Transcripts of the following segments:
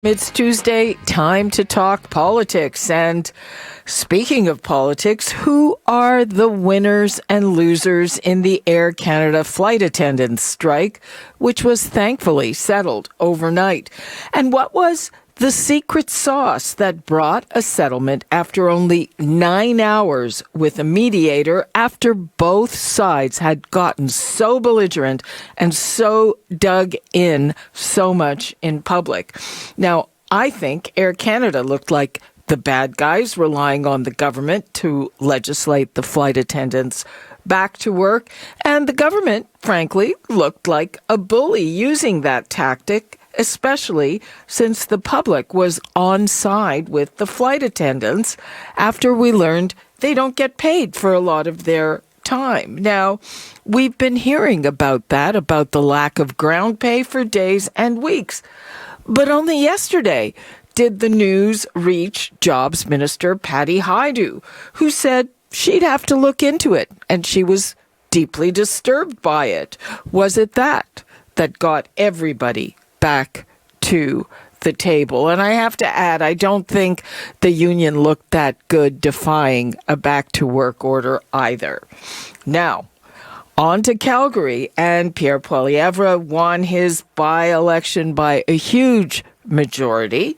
It's Tuesday, time to talk politics. And speaking of politics, who are the winners and losers in the Air Canada flight attendants strike, which was thankfully settled overnight? And what was the secret sauce that brought a settlement after only 9 hours with a mediator, after both sides had gotten so belligerent and so dug in so much in public? Now, I think Air Canada looked like the bad guys relying on the government to legislate the flight attendants back to work. And the government, frankly, looked like a bully using that tactic, especially since the public was on side with the flight attendants after we learned they don't get paid for a lot of their time. Now, we've been hearing about that, about the lack of ground pay for days and weeks. But only yesterday did the news reach Jobs Minister Patty Hajdu, who said she'd have to look into it, and she was deeply disturbed by it. Was it that got everybody back to the table? And I have to add, I don't think the union looked that good defying a back-to-work order either. Now, on to Calgary, and Pierre Poilievre won his by-election by a huge majority.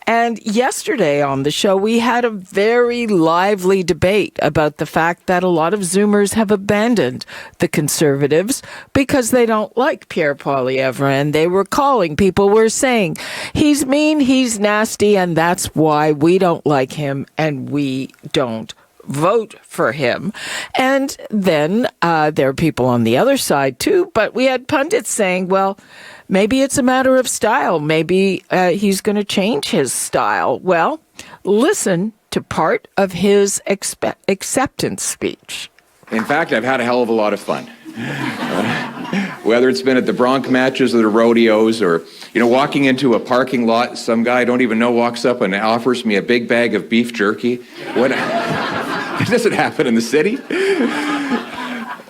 And yesterday on the show, we had a very lively debate about the fact that a lot of Zoomers have abandoned the Conservatives because they don't like Pierre Poilievre, and they were calling, people were saying, he's mean, he's nasty, and that's why we don't like him and we don't vote for him. And then there are people on the other side too, but we had pundits saying, well, maybe it's a matter of style. Maybe he's going to change his style. Well, listen to part of his acceptance speech. In fact, I've had a hell of a lot of fun. Whether it's been at the Bronc matches or the rodeos, or, walking into a parking lot, some guy I don't even know walks up and offers me a big bag of beef jerky. It doesn't happen in the city.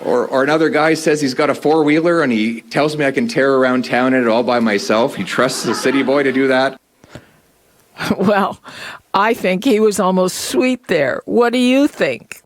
Or another guy says he's got a four-wheeler and he tells me I can tear around town in it all by myself. He trusts the city boy to do that. Well, I think he was almost sweet there. What do you think?